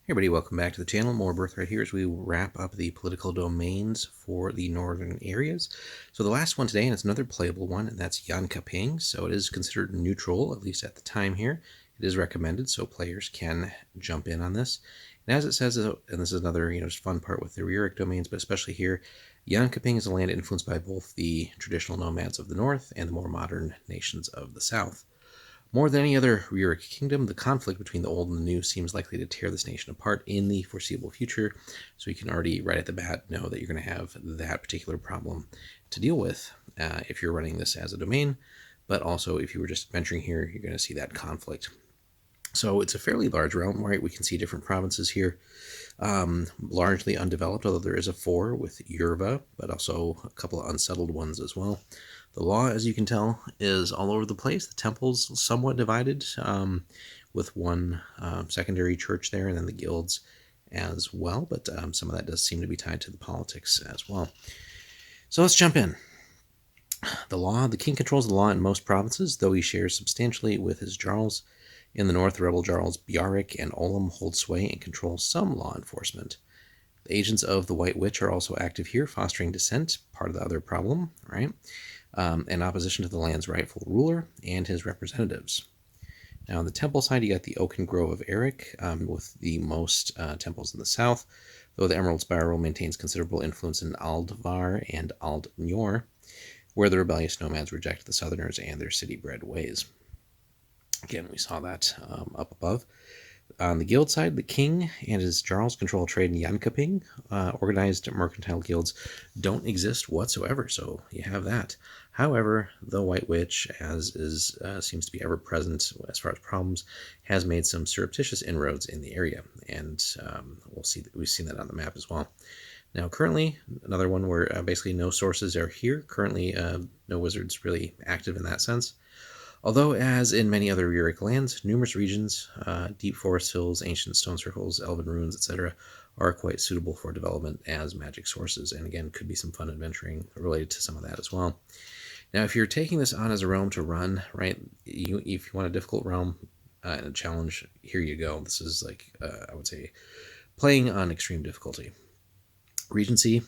Hey everybody, welcome back to the channel. More Birthright here as we wrap up the political domains for the northern areas. So the last one today, and it's another playable one, and that's Jankaping. So it is considered neutral, at least at the time here. It is recommended, so players can jump in on this. And as it says, and this is another just fun part with the Rjurik domains, but especially here, Jankaping is a land influenced by both the traditional nomads of the north and the more modern nations of the south. More than any other Rjurik kingdom, the conflict between the old and the new seems likely to tear this nation apart in the foreseeable future, so you can already, right at the bat, know that you're going to have that particular problem to deal with if you're running this as a domain, but also if you were just venturing here, you're going to see that conflict. So it's a fairly large realm, right? We can see different provinces here, largely undeveloped, although there is a 4 with Yerva, but also a couple of unsettled ones as well. The law, as you can tell, is all over the place. The temple's somewhat divided, with one secondary church there, and then the guilds as well, but some of that does seem to be tied to the politics as well. So let's jump in. The law. The king controls the law in most provinces, though he shares substantially with his jarls. In the north, the rebel jarls Rjurik and Olim hold sway and control some law enforcement. The agents of the White Witch are also active here, fostering dissent, part of the other problem, right? In opposition to the land's rightful ruler and his representatives. Now, on the temple side, you got the Oaken Grove of Eric, with the most temples in the south, though the Emerald Spiral maintains considerable influence in Aldvar and Aldnor, where the rebellious nomads reject the Southerners and their city-bred ways. Again, we saw that up above. On the guild side, the king and his jarls control trade in Jankaping. Organized mercantile guilds don't exist whatsoever, so you have that. However, the White Witch, as seems to be ever present as far as problems, has made some surreptitious inroads in the area, and we've seen that on the map as well. Now, currently, another one where basically no sources are here. Currently, no wizards really active in that sense. Although, as in many other Rjurik lands, numerous regions, deep forest hills, ancient stone circles, elven ruins, etc., are quite suitable for development as magic sources, and again, could be some fun adventuring related to some of that as well. Now, if you're taking this on as a realm to run, right, if you want a difficult realm and a challenge, here you go. This is like, I would say, playing on extreme difficulty. Regency,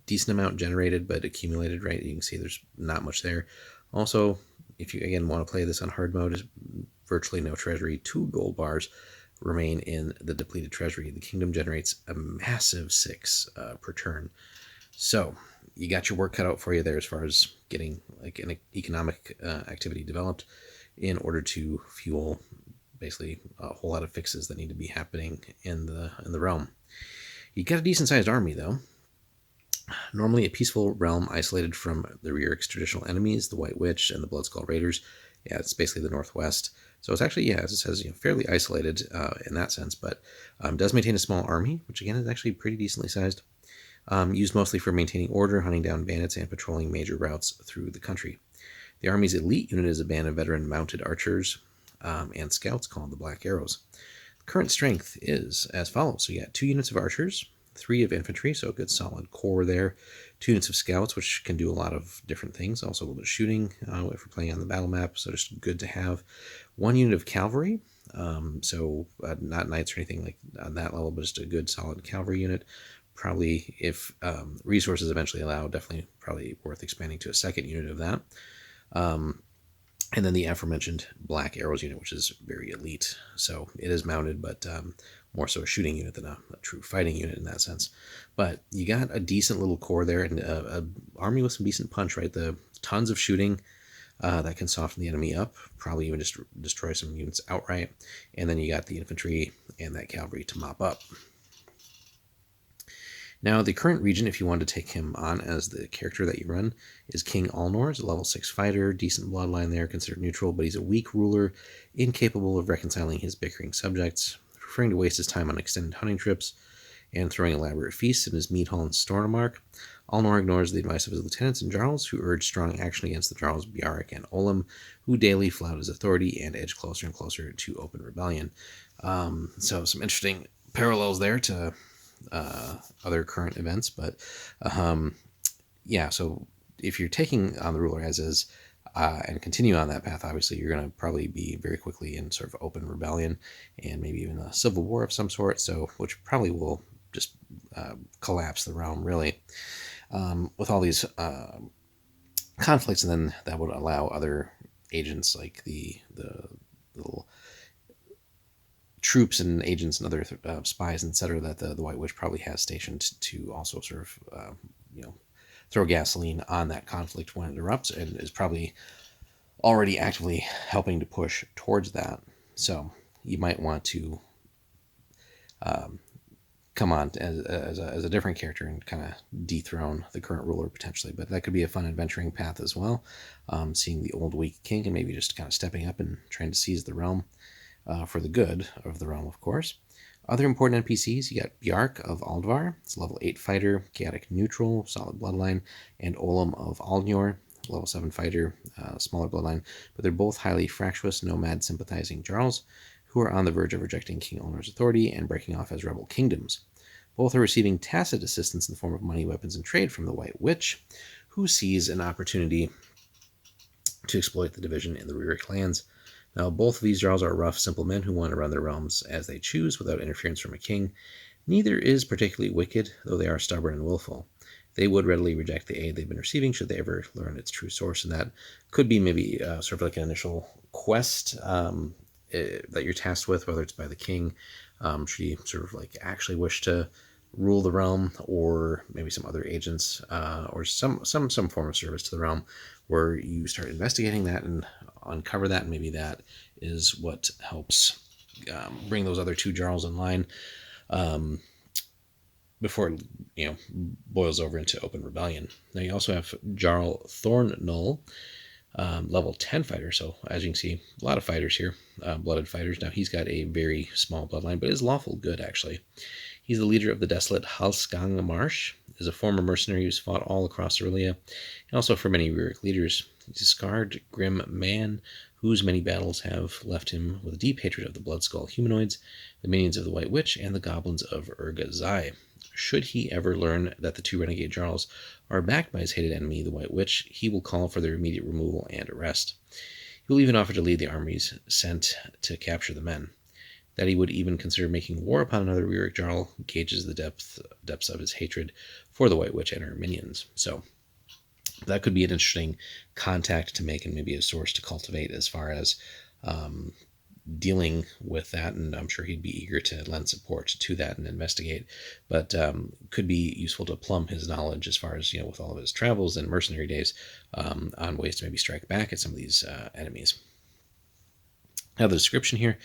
decent amount generated, but accumulated, right? You can see there's not much there. Also, if you, again, want to play this on hard mode, is virtually no treasury. 2 gold bars remain in the depleted treasury. The kingdom generates a massive 6 per turn. So you got your work cut out for you there as far as getting like an economic activity developed in order to fuel basically a whole lot of fixes that need to be happening in the realm. You got a decent-sized army, though. Normally a peaceful realm isolated from the Rjurik's traditional enemies, the White Witch and the Bloodskull Raiders. Yeah, it's basically the northwest. So it's actually, yeah, as it says, fairly isolated in that sense, but does maintain a small army, which again is actually pretty decently sized. Used mostly for maintaining order, hunting down bandits, and patrolling major routes through the country. The army's elite unit is a band of veteran mounted archers and scouts called the Black Arrows. Current strength is as follows. So you got 2 units of archers, 3 of infantry, so a good solid core there. 2 units of scouts, which can do a lot of different things. Also a little bit of shooting if we're playing on the battle map, so just good to have. 1 unit of cavalry, not knights or anything like on that level, but just a good solid cavalry unit. Probably, if resources eventually allow, definitely probably worth expanding to a 2nd unit of that. And then the aforementioned Black Arrows unit, which is very elite. So it is mounted, but more so a shooting unit than a true fighting unit in that sense. But you got a decent little core there, and an army with some decent punch, right? The tons of shooting that can soften the enemy up, probably even just destroy some units outright. And then you got the infantry and that cavalry to mop up. Now, the current regent, if you wanted to take him on as the character that you run, is King Alnor. He's a level 6 fighter, decent bloodline there, considered neutral, but he's a weak ruler, incapable of reconciling his bickering subjects, preferring to waste his time on extended hunting trips and throwing elaborate feasts in his meat hall in Stormark. Alnor ignores the advice of his lieutenants and jarls, who urge strong action against the jarls Rjurik and Olim, who daily flout his authority and edge closer and closer to open rebellion. So some interesting parallels there to other current events, but yeah, so if you're taking on the ruler as is, and continue on that path, obviously you're going to probably be very quickly in sort of open rebellion and maybe even a civil war of some sort. So, which probably will just collapse the realm really, with all these conflicts, and then that would allow other agents like the little troops and agents and other spies, etc., that the White Witch probably has stationed to also sort of throw gasoline on that conflict when it erupts, and is probably already actively helping to push towards that. So you might want to come on as a different character and kind of dethrone the current ruler potentially. But that could be a fun adventuring path as well, seeing the old weak king and maybe just kind of stepping up and trying to seize the realm for the good of the realm, of course. Other important NPCs, you got Bjark of Aldvar. It's a level 8 fighter, chaotic neutral, solid bloodline, and Olam of Aldnor, level 7 fighter, smaller bloodline, but they're both highly fractious, nomad sympathizing Jarls who are on the verge of rejecting King Ulnar's authority and breaking off as rebel kingdoms. Both are receiving tacit assistance in the form of money, weapons, and trade from the White Witch, who sees an opportunity to exploit the division in the Rjurik lands. Now, both of these Jarls are rough, simple men who want to run their realms as they choose without interference from a king. Neither is particularly wicked, though they are stubborn and willful. They would readily reject the aid they've been receiving should they ever learn its true source, and that could be maybe sort of like an initial quest that you're tasked with, whether it's by the king, should he sort of like actually wish to rule the realm, or maybe some other agents, or some form of service to the realm, where you start investigating that and uncover that, and maybe that is what helps bring those other two Jarls in line before it boils over into open rebellion. Now you also have Jarl Thornnull, level 10 fighter. So as you can see, a lot of fighters here, blooded fighters. Now he's got a very small bloodline, but is lawful good actually. He's the leader of the desolate Halsgang Marsh, is a former mercenary who's fought all across Aurelia, and also for many Rjurik leaders. He's a scarred, grim man whose many battles have left him with a deep hatred of the Bloodskull humanoids, the minions of the White Witch, and the goblins of Urga-Zai. Should he ever learn that the two renegade Jarls are backed by his hated enemy, the White Witch, he will call for their immediate removal and arrest. He will even offer to lead the armies sent to capture the men. That he would even consider making war upon another Rjurik Jarl gauges the depths of his hatred for the White Witch and her minions. So that could be an interesting contact to make, and maybe a source to cultivate as far as dealing with that, and I'm sure he'd be eager to lend support to that and investigate, but could be useful to plumb his knowledge as far as, with all of his travels and mercenary days, on ways to maybe strike back at some of these enemies. Now the description here,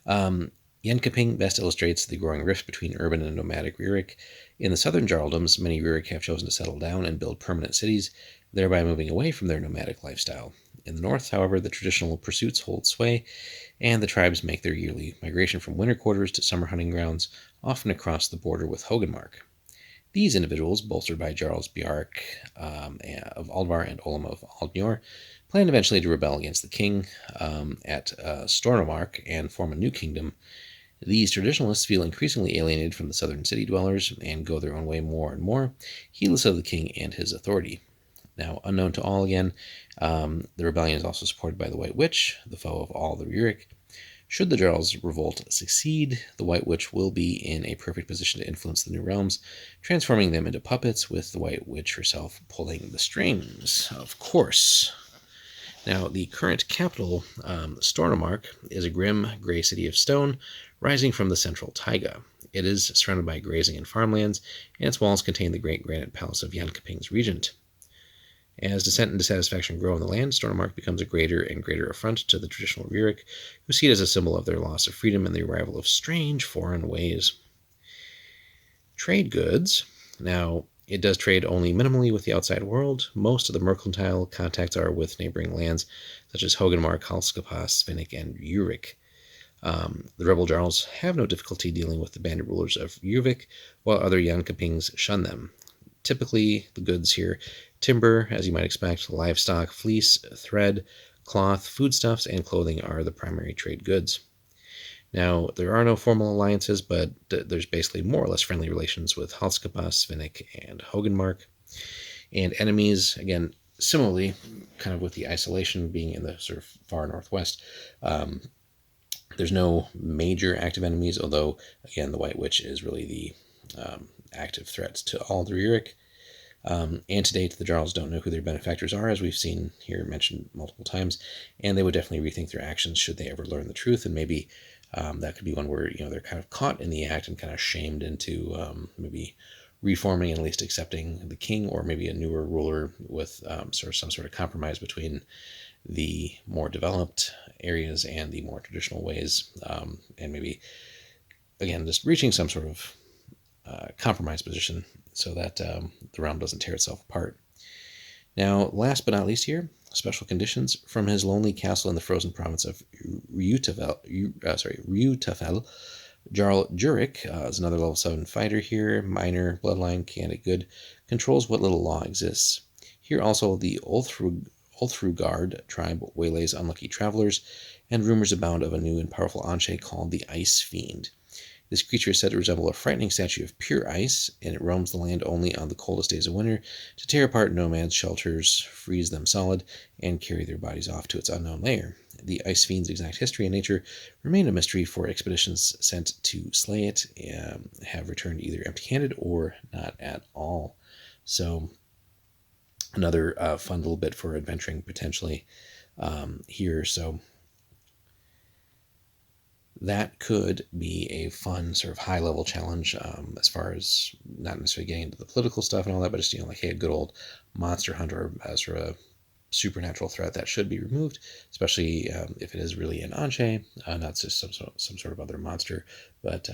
Jankaping best illustrates the growing rift between urban and nomadic Rjurik. In the southern Jarldoms, many Rjurik have chosen to settle down and build permanent cities, thereby moving away from their nomadic lifestyle. In the north, however, the traditional pursuits hold sway, and the tribes make their yearly migration from winter quarters to summer hunting grounds, often across the border with Hogenmark. These individuals, bolstered by Jarls Bjark of Aldvar and Olam of Aldnor, plan eventually to rebel against the king at Stornomark and form a new kingdom. These traditionalists feel increasingly alienated from the southern city dwellers and go their own way more and more, heedless of the king and his authority. Now, unknown to all again, the rebellion is also supported by the White Witch, the foe of all the Rjurik. Should the Jarls' revolt succeed, the White Witch will be in a perfect position to influence the new realms, transforming them into puppets, with the White Witch herself pulling the strings, of course. Now, the current capital, Stornomark, is a grim, gray city of stone rising from the central taiga. It is surrounded by grazing and farmlands, and its walls contain the great granite palace of Jankaping's regent. As dissent and dissatisfaction grow in the land, Stornomark becomes a greater and greater affront to the traditional Rjurik, who see it as a symbol of their loss of freedom and the arrival of strange foreign ways. Trade goods. Now, it does trade only minimally with the outside world. Most of the mercantile contacts are with neighboring lands, such as Hogenmark, Halskapas, Svinnik, and Rjurik. The rebel Jarls have no difficulty dealing with the bandit rulers of Rjurik, while other Jankapings shun them. Typically, the goods here: timber, as you might expect, livestock, fleece, thread, cloth, foodstuffs, and clothing are the primary trade goods. Now, there are no formal alliances, but there's basically more or less friendly relations with Halskapas, Svinnik, and Hogenmark. And enemies, again, similarly, kind of with the isolation being in the sort of far northwest, there's no major active enemies, although, again, the White Witch is really the active threat to all the Rjurik. And to date, the Jarls don't know who their benefactors are, as we've seen here mentioned multiple times, and they would definitely rethink their actions should they ever learn the truth. And maybe that could be one where they're kind of caught in the act and kind of shamed into maybe reforming and at least accepting the king, or maybe a newer ruler with sort of some sort of compromise between the more developed areas and the more traditional ways, and maybe again just reaching some sort of compromise position so that the realm doesn't tear itself apart. Now, last but not least here, special conditions. From his lonely castle in the frozen province of Rjurik, Jarl Rjurik is another level 7 fighter here, minor, bloodline, candidate good, controls what little law exists. Here also the Ulthrugard tribe waylays unlucky travelers, and rumors abound of a new and powerful Anshe called the Ice Fiend. This creature is said to resemble a frightening statue of pure ice, and it roams the land only on the coldest days of winter to tear apart nomads' shelters, freeze them solid, and carry their bodies off to its unknown lair. The Ice Fiend's exact history and nature remain a mystery, for expeditions sent to slay it have returned either empty-handed or not at all. So, another fun little bit for adventuring potentially here. So, that could be a fun sort of high level challenge as far as not necessarily getting into the political stuff and all that, but just like, hey, a good old monster hunter as sort of a supernatural threat that should be removed, especially if it is really an Anshe, not just some sort of other monster, but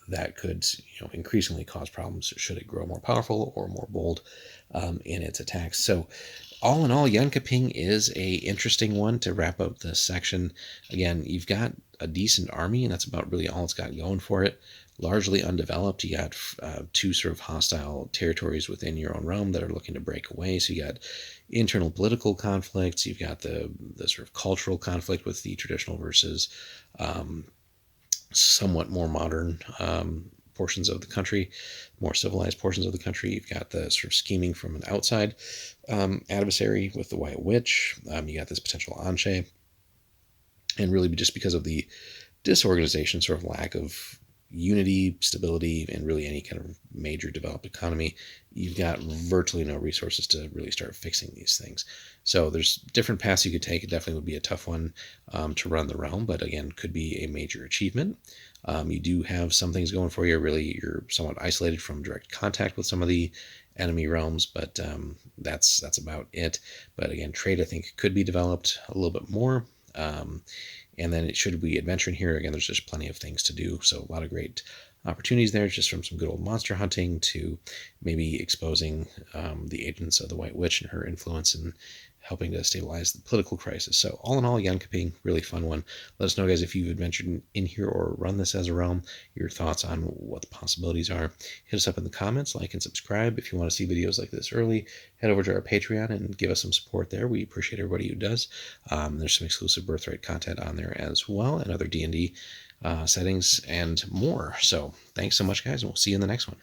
that could increasingly cause problems should it grow more powerful or more bold in its attacks. So all in all, Jankaping is a interesting one to wrap up this section. Again, you've got a decent army, and that's about really all it's got going for it. Largely undeveloped. You got two sort of hostile territories within your own realm that are looking to break away. So you got internal political conflicts. You've got the sort of cultural conflict with the traditional versus somewhat more modern portions of the country, more civilized portions of the country. You've got the sort of scheming from an outside adversary with the White Witch. You got this potential Anshe. And really just because of the disorganization, sort of lack of unity, stability, and really any kind of major developed economy, you've got virtually no resources to really start fixing these things. So there's different paths you could take. It definitely would be a tough one to run the realm, but again, could be a major achievement. You do have some things going for you. Really, you're somewhat isolated from direct contact with some of the enemy realms, but that's about it. But again, trade, I think, could be developed a little bit more. And then should we adventure in here, again, there's just plenty of things to do. So a lot of great opportunities there, just from some good old monster hunting to maybe exposing the agents of the White Witch and her influence and helping to stabilize the political crisis. So all in all, Jankaping, really fun one. Let us know, guys, if you've adventured in here or run this as a realm, your thoughts on what the possibilities are. Hit us up in the comments, like and subscribe. If you want to see videos like this early, head over to our Patreon and give us some support there. We appreciate everybody who does. There's some exclusive Birthright content on there as well, and other D&D settings and more. So thanks so much, guys, and we'll see you in the next one.